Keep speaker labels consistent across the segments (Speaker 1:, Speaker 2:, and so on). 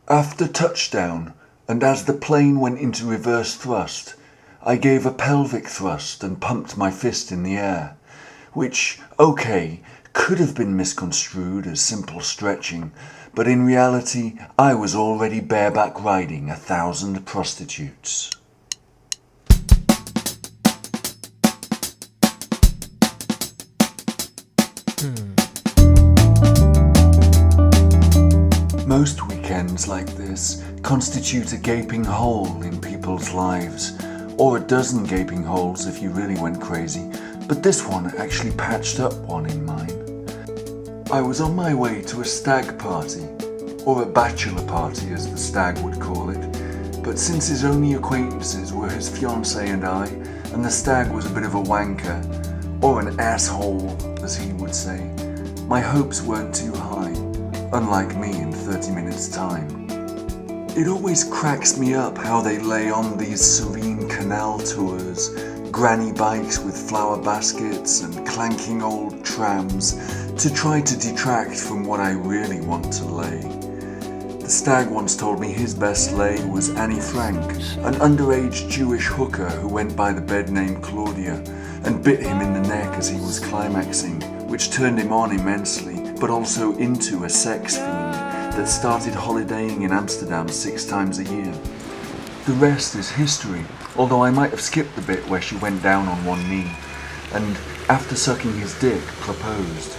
Speaker 1: After touchdown, and as the plane went into reverse thrust, I gave a pelvic thrust and pumped my fist in the air, which, okay, could have been misconstrued as simple stretching, but in reality I was already bareback riding 1,000 prostitutes. Most weekends like this constitute a gaping hole in people's lives, or a dozen gaping holes if you really went crazy, but this one actually patched up one in mine. I was on my way to a stag party, or a bachelor party as the stag would call it, but since his only acquaintances were his fiancée and I, and the stag was a bit of a wanker, or an asshole as he would say, my hopes weren't too high, unlike me in 30 minutes time. It always cracks me up how they lay on these serene canal tours, granny bikes with flower baskets and clanking old trams to try to detract from what I really want to lay. The stag once told me his best lay was Annie Frank, an underage Jewish hooker who went by the bed name Claudia, and bit him in the neck as he was climaxing, which turned him on immensely, but also into a sex fiend that started holidaying in Amsterdam 6 times a year. The rest is history, although I might have skipped the bit where she went down on one knee, and after sucking his dick, proposed.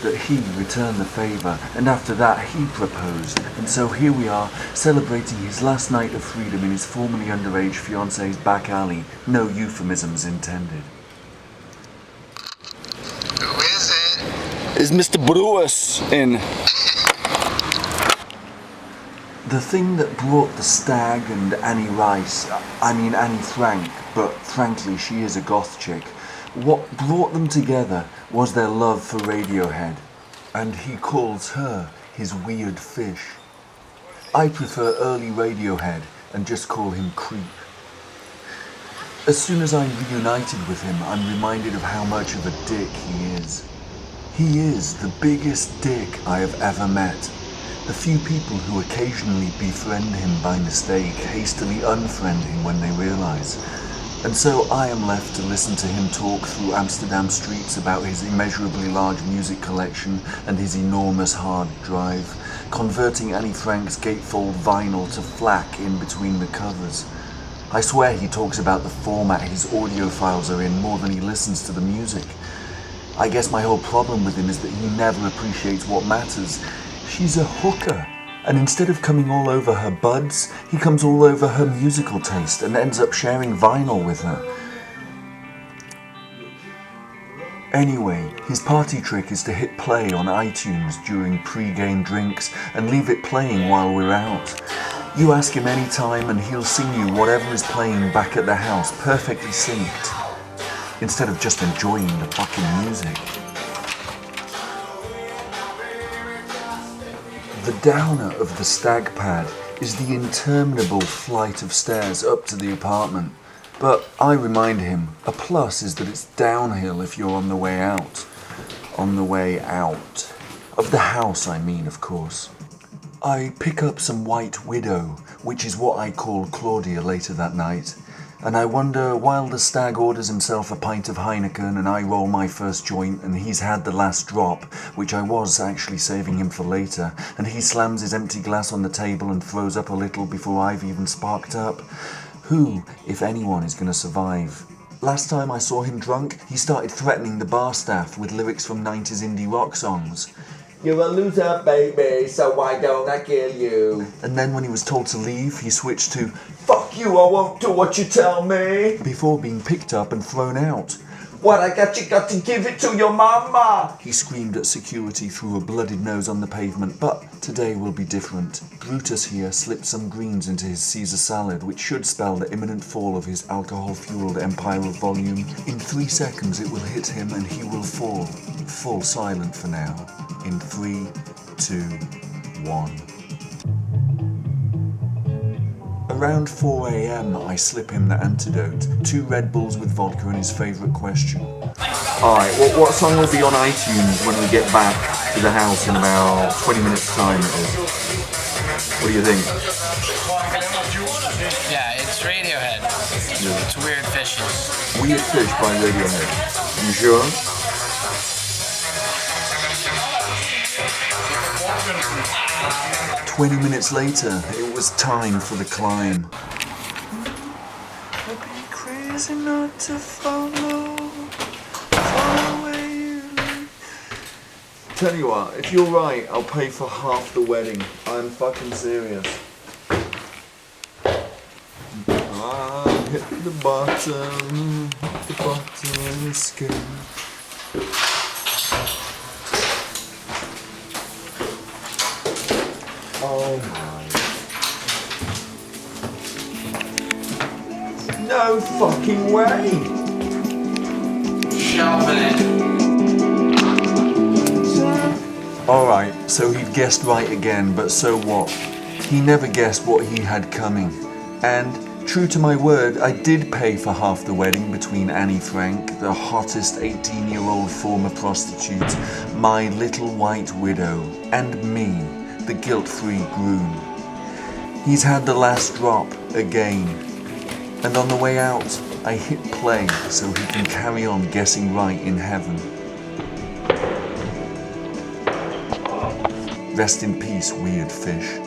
Speaker 1: That he returned the favour, and after that he proposed, and so here we are, celebrating his last night of freedom in his formerly underage fiancée's back alley, no euphemisms intended.
Speaker 2: Who is it?
Speaker 1: Is Mr. Brewis in? The thing that brought the stag and Annie Frank, but frankly she is a goth chick, what brought them together was their love for Radiohead, and he calls her his weird fish. I prefer early Radiohead and just call him Creep. As soon as I'm reunited with him, I'm reminded of how much of a dick he is. He is the biggest dick I have ever met. The few people who occasionally befriend him by mistake hastily unfriend him when they realise. And so I am left to listen to him talk through Amsterdam streets about his immeasurably large music collection and his enormous hard drive, converting Annie Frank's gatefold vinyl to FLAC in between the covers. I swear he talks about the format his audio files are in more than he listens to the music. I guess my whole problem with him is that he never appreciates what matters. She's a hooker. And instead of coming all over her buds, he comes all over her musical taste and ends up sharing vinyl with her. Anyway, his party trick is to hit play on iTunes during pre-game drinks and leave it playing while we're out. You ask him any time and he'll sing you whatever is playing back at the house, perfectly synced, instead of just enjoying the fucking music. The downer of the stag pad is the interminable flight of stairs up to the apartment, but I remind him, a plus is that it's downhill if you're on the way out. On the way out. Of the house, I mean, of course. I pick up some White Widow, which is what I call Claudia later that night, and I wonder, while the stag orders himself a pint of Heineken and I roll my first joint and he's had the last drop, which I was actually saving him for later, and he slams his empty glass on the table and throws up a little before I've even sparked up, who, if anyone, is going to survive? Last time I saw him drunk, he started threatening the bar staff with lyrics from 90s indie rock songs. You're a loser, baby, so why don't I kill you? And then when he was told to leave, he switched to, fuck you, I won't do what you tell me, before being picked up and thrown out. What I got, you got to give it to your mama, he screamed at security through a bloodied nose on the pavement, but today will be different. Brutus here slipped some greens into his Caesar salad, which should spell the imminent fall of his alcohol-fueled empire of volume. In 3 seconds it will hit him and he will fall. Fall silent for now. In 3, 2, 1. Around 4 a.m. I slip him the antidote, 2 Red Bulls with vodka and his favourite question. Alright, what song will be on iTunes when we get back to the house in about 20 minutes time it is? What do you think?
Speaker 3: Yeah, it's Radiohead. It's Weird Fishes.
Speaker 1: Weird Fish by Radiohead. You sure? "20 minutes later, it was time for the climb. I'd be crazy not to follow where you lead. Tell you what, if you're right, I'll pay for half the wedding. I'm fucking serious. I hit the bottom of the scale. Oh my. No fucking way!
Speaker 3: Shoving it.
Speaker 1: Alright, so he'd guessed right again, but so what? He never guessed what he had coming. And, true to my word, I did pay for half the wedding between Annie Frank, the hottest 18-year-old former prostitute, my little white widow, and me, the guilt-free groom. He's had the last drop again. And on the way out, I hit play so he can carry on guessing right in heaven. Rest in peace, Weird Fish.